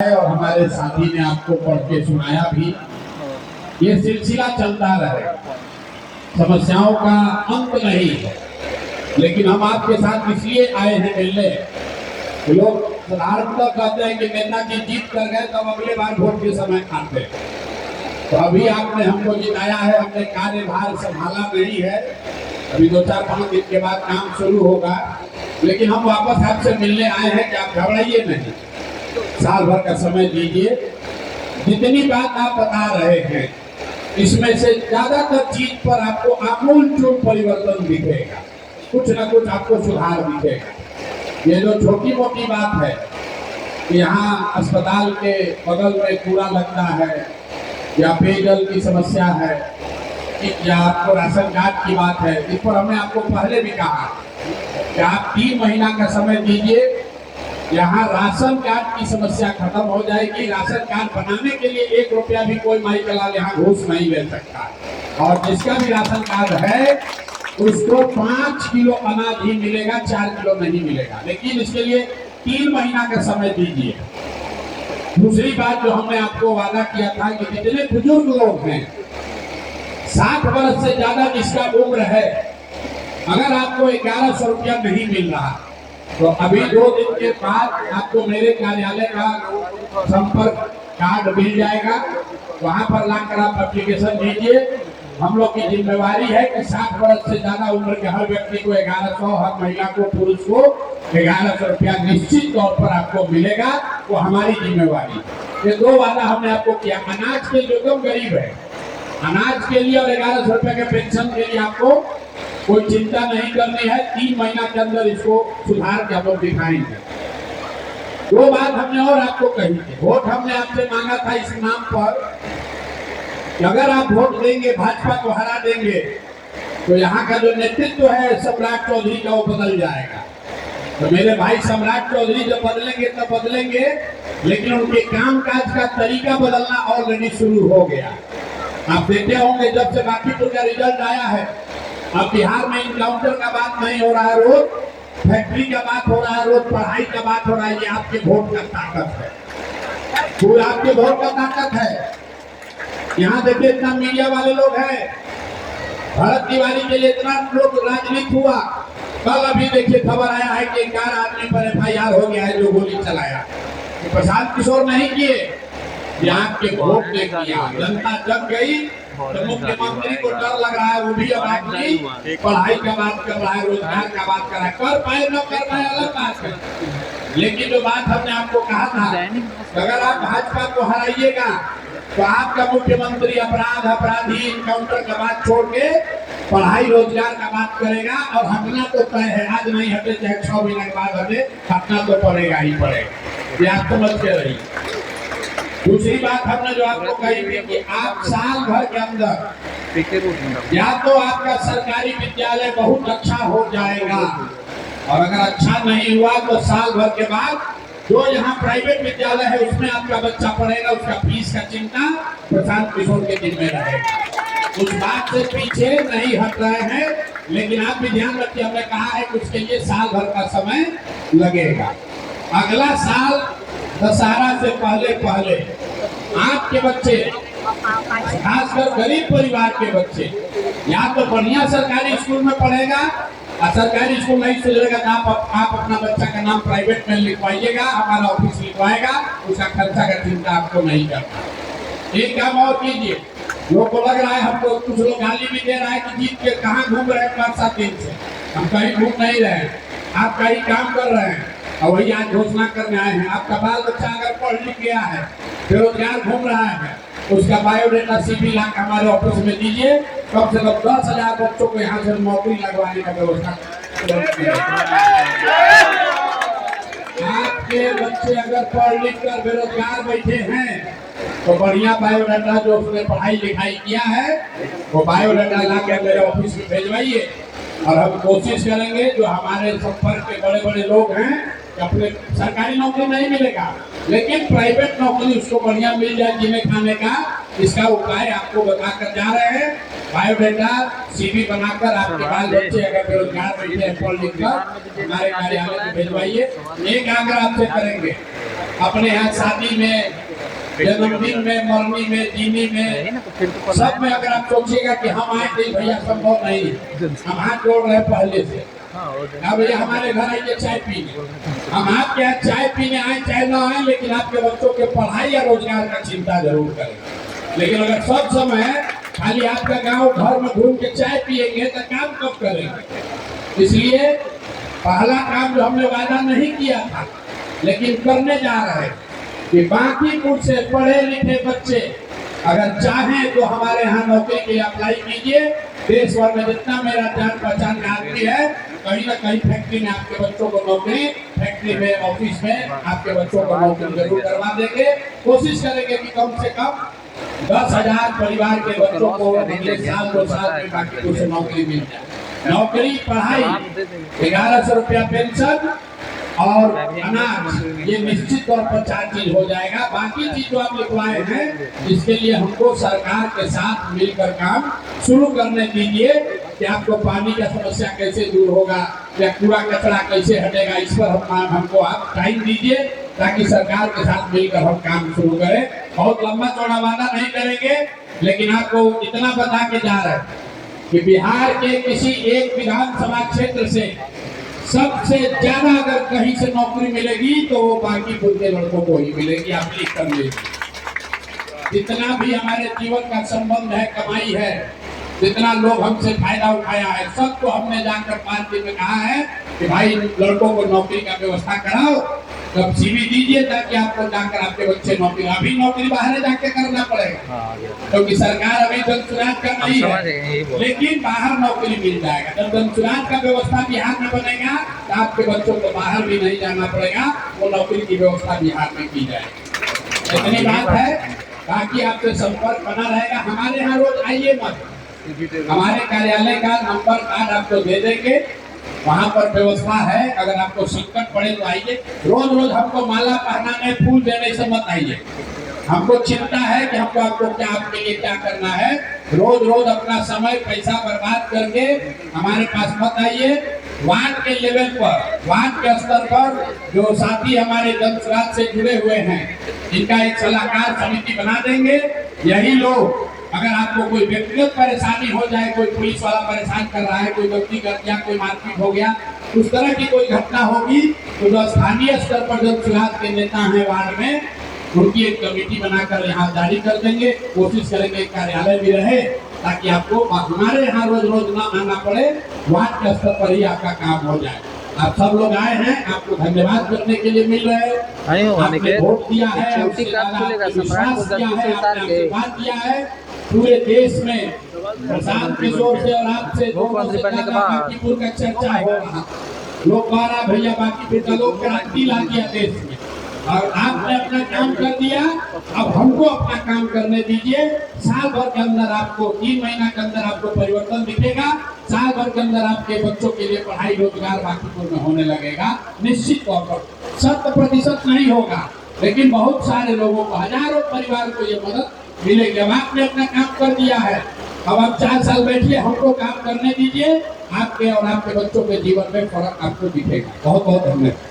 और हमारे साथी ने आपको पढ़ के सुनाया भी। ये सिलसिला चलता रहे, समस्याओं का अंत नहीं है। लेकिन हम आपके साथ इसलिए आए हैं मिलने। लोग साधारणतः कहते हैं कि नेता जी जीत कर गए तब अगले बार वोट के समय आते हैं। तो अभी आपने हमको जिताया है, हमने कार्यभार संभाला नहीं है। अभी 2-4-5 दिन के बाद काम शुरू होगा, लेकिन हम वापस आपसे मिलने आए हैं कि आप घबराइए नहीं, साल भर का समय दीजिए। जितनी बात आप बता रहे हैं इसमें से ज्यादातर चीज पर आपको आमूलचूल परिवर्तन दिखेगा, कुछ न कुछ आपको सुधार दिखेगा। ये जो छोटी मोटी बात है कि यहाँ अस्पताल के बगल में कूड़ा लगता है या पेयजल की समस्या है या आपको राशन कार्ड की बात है, इस पर हमने आपको पहले भी कहा कि आप 3 महीना का समय दीजिए। यहाँ राशन कार्ड की समस्या खत्म हो जाएगी। राशन कार्ड बनाने के लिए 1 रुपया भी कोई माई कलाल यहाँ घूस नहीं ले सकता। और जिसका भी राशन कार्ड है उसको 5 किलो अनाज ही मिलेगा, 4 किलो नहीं मिलेगा। लेकिन इसके लिए 3 महीना का समय दीजिए। दूसरी बात जो हमने आपको वादा किया था कि जितने बुजुर्ग लोग हैं, 60 वर्ष से ज्यादा जिसका उम्र है, अगर आपको 1100 रुपया नहीं मिल रहा तो अभी 2 दिन के बाद आपको मेरे कार्यालय का संपर्क कार्ड मिल जाएगा। वहां पर लाकर आप एप्लीकेशन दीजिए। हम लोग की जिम्मेवारी है कि 60 वर्ष से ज्यादा उम्र के हर व्यक्ति को 1100, हर महिला को, पुरुष को 1100 रुपया निश्चित तौर पर आपको मिलेगा। वो हमारी जिम्मेवारी। ये 2 वादा हमने आपको किया। अनाज के जो कम गरीब है, अनाज के लिए और 1100 रुपया के पेंशन के लिए आपको कोई चिंता नहीं करनी है। 3 महीना के अंदर इसको सुधार के हम लोग दिखाएंगे। 2 बात हमने और आपको कही थी। वोट हमने आपसे मांगा था इस नाम पर कि अगर आप वोट देंगे, भाजपा को हरा देंगे, तो यहाँ का जो नेतृत्व है सम्राट चौधरी का, वो बदल जाएगा। तो मेरे भाई सम्राट चौधरी जब बदलेंगे तब बदलेंगे, लेकिन उनके कामकाज का तरीका बदलना ऑलरेडी शुरू हो गया। आप देखते होंगे जब से बांकीपुर का रिजल्ट आया है, अब बिहार में इनकाउंटर का बात नहीं हो रहा है, रोज फैक्ट्री का बात हो रहा है, रोज पढ़ाई का बात हो रहा है। ये आपके वोट का ताकत है, पूरा आपके वोट का ताकत है। यहाँ देखिए इतना मीडिया वाले लोग हैं, भरत तिवारी के लिए इतना लोग राजनीति हुआ। कल अभी देखिए खबर आया है कि 11 आदमी पर FIR हो गया है जो गोली चलाया। तो प्रशांत किशोर नहीं किए, ये आपके वोट ने किया। जनता जग गई तो मुख्यमंत्री को डर लग रहा है, वो भी अब अपनी पढ़ाई का बात कर रहा है, रोजगार का बात कर रहा है। कर पाए न कर पाए अलग बात है, लेकिन जो बात हमने आपको कहा था, अगर आप भाजपा को हराइएगा तो आपका मुख्यमंत्री अपराध, अपराधी, इनकाउंटर का बात छोड़ के पढ़ाई, रोजगार का बात करेगा। और हटना तो तय है, आज नहीं हटे चाहे 6 महीने के बाद हटे, हटना तो पड़ेगा ही पड़ेगा। ये आप समझ के रहिए। दूसरी बात हमने जो आपको कही थी कि आप साल भर के अंदर या तो आपका सरकारी विद्यालय बहुत अच्छा हो जाएगा, और अगर अच्छा नहीं हुआ तो साल भर के बाद जो यहाँ प्राइवेट विद्यालय है उसमें आपका बच्चा पढ़ेगा, उसका फीस का चिंता प्रशांत किशोर के जिम्मे रहेगा। उस बात से पीछे नहीं हट रहे हैं, लेकिन आप भी ध्यान रखिए, हमने कहा है कि उसके लिए साल भर का समय लगेगा। अगला साल दशहरा से पहले आपके बच्चे, खासकर गरीब परिवार के बच्चे, या तो बढ़िया सरकारी स्कूल में पढ़ेगा, और सरकारी स्कूल नहीं सोचेगा तो आप अपना बच्चा का नाम प्राइवेट में लिखवाइएगा, हमारा ऑफिस लिखवाएगा, उसका खर्चा का चिंता आपको नहीं करना। एक काम और कीजिए, लोग को लग रहा है, हमको कुछ लोग गाली भी दे रहा है कि जीत के कहाँ घूम रहे हैं 5-7 दिन से। हम कहीं घूम नहीं रहे हैं, आप कहीं काम कर रहे हैं और वही आज घोषणा करने आए हैं। आपका बाल बच्चा अगर पढ़ लिख गया है, बेरोजगार घूम रहा है, उसका बायोडेटा CV ला के हमारे ऑफिस में दीजिए। कम से कम 10,000 बच्चों को यहाँ से नौकरी लगवाने का व्यवस्था। आपके बच्चे अगर पढ़ लिख कर बेरोजगार बैठे हैं तो बढ़िया बायोडाटा जो उसने पढ़ाई लिखाई किया है वो बायोडाटा ला के मेरे ऑफिस में भेजवाइए। और हम कोशिश करेंगे, जो हमारे संपर्क के बड़े बड़े लोग हैं, अपने सरकारी नौकरी नहीं मिलेगा लेकिन प्राइवेट नौकरी उसको बढ़िया मिल जाए जीने खाने का, इसका उपाय आपको बताकर जा रहे हैं। बायोडेटा CV बनाकर आपके बाल बच्चे अगर बेरोजगार बैठे हैं पढ़ लिख कर हमारे कार्यालय में भेजवाइए। एक आग्रह आपसे करेंगे, अपने यहाँ शादी में, जन्मदिन में, मरनी में, दीनी में, सब में अगर आप सोचिएगा कि हम आए तो भैया संभव नहीं, हम हाथ जोड़ रहे पहले से। अब भैया हमारे घर आइए चाय पीने, हम आपके यहाँ चाय पीने आए चाहे ना आए, लेकिन आपके बच्चों के पढ़ाई या रोजगार का चिंता जरूर करें। लेकिन अगर सब समय खाली आपका गांव घर में घूम के चाय पिएंगे तो काम कब करेंगे? इसलिए पहला काम जो हमने वादा नहीं किया था लेकिन करने जा रहे हैं कि बांकीपुर से पढ़े लिखे बच्चे अगर चाहें तो हमारे यहाँ नौकरी के लिए अप्लाई कीजिए। देश भर में जितना मेरा जान पहचान का आदमी है, कहीं ना कहीं फैक्ट्री में आपके बच्चों को नौकरी, फैक्ट्री में, ऑफिस में आपके बच्चों को नौकरी जरूर करवा देंगे। कोशिश करेंगे कि कम से कम 10,000 परिवार के बच्चों को अगले साल 2 साल में बांकीपुर से नौकरी मिल जाए। नौकरी, पढ़ाई, 1100 रुपया पेंशन और अनाज, ये निश्चित तौर पर 4 चीज हो जाएगा। बाकी चीज जो आप लिखवाए हैं इसके लिए हमको सरकार के साथ मिलकर काम शुरू करने दीजिए कि आपको पानी का समस्या कैसे दूर होगा या कूड़ा कचरा कैसे हटेगा, इस पर हमको आप टाइम दीजिए ताकि सरकार के साथ मिलकर हम काम शुरू करें। बहुत लंबा चौड़ा वादा नहीं करेंगे, लेकिन आपको इतना बता के जा रहे हैं कि बिहार के किसी एक विधानसभा क्षेत्र से सबसे ज्यादा अगर कहीं से नौकरी मिलेगी तो वो बांकीपुर के लड़कों को ही मिलेगी। आप लिख कर लीजिए। जितना भी हमारे जीवन का संबंध है, कमाई है, जितना लोग हमसे फायदा उठाया है, सबको हमने जाकर पार्टी में कहा है कि भाई लड़कों को नौकरी का व्यवस्था कराओ, तब सीवी दीजिए ताकि आपको जाकर आपके बच्चे नौकरी, अभी नौकरी बाहर जाके करना पड़ेगा क्योंकि सरकार अभी जनसुराज कर रही है, लेकिन बाहर नौकरी मिल जाएगा। जब जनसुराज का व्यवस्था बिहार में बनेगा तो आपके बच्चों को बाहर भी नहीं जाना पड़ेगा, वो नौकरी की व्यवस्था बिहार में की जाएगी। इतनी बात है, बाकी आपसे संपर्क बना रहेगा। हमारे यहाँ रोज आइए मत, हमारे कार्यालय का नंबर कार्ड आपको दे देंगे, वहाँ पर व्यवस्था है। अगर आपको संकट पड़े तो आइए। रोज रोज हमको माला पहनाने, फूल देने से मत आइए। हमको चिंता है कि हमको आपको क्या, आपके लिए क्या करना है। रोज रोज अपना समय पैसा बर्बाद करके हमारे पास मत आइए। वार्ड के लेवल पर, वार्ड के स्तर पर जो साथी हमारे जनसुराज से जुड़े हुए हैं, इनका एक सलाहकार समिति बना देंगे। यही लोग, अगर आपको कोई व्यक्तिगत परेशानी हो जाए, कोई पुलिस वाला परेशान कर रहा है, कोई व्यक्तिगत या कोई मारपीट हो गया, उस तरह की कोई घटना होगी तो जो स्थानीय स्तर पर जनसुराज के नेता हैं वार्ड में, उनकी एक कमेटी बनाकर यहाँ जारी कर देंगे। कोशिश करेंगे कार्यालय भी रहे ताकि आपको हमारे यहाँ रोज रोज ना आना पड़े, वार्ड के स्तर पर ही आपका काम हो जाए। आप सब लोग आए हैं, आपको धन्यवाद करने के लिए मिल रहे हैं। आपने वोट दिया है, विश्वास किया है, आपने आशीर्वाद दिया है। पूरे देश में प्रशांत किशोर से और आपसे बांकीपुर का चर्चा हो रहा, लोग कह रहा भैया बांकीपुर का लोग क्रांति ला दिया देश में, और आपने अपना काम कर दिया। अब हमको अपना काम करने दीजिए। साल भर के अंदर आपको, 3 महीना के अंदर आपको परिवर्तन दिखेगा। साल भर के अंदर आपके बच्चों के लिए पढ़ाई, रोजगार बांकीपुर में होने लगेगा। निश्चित तौर पर 100% नहीं होगा, लेकिन बहुत सारे लोगों को, हजारों परिवार को ये मदद मिलेगी। अब आपने अपना काम कर दिया है, अब आप 4 साल बैठिए, हमको काम करने दीजिए। आपके और आपके बच्चों के जीवन में फर्क आपको दिखेगा। बहुत बहुत धन्यवाद।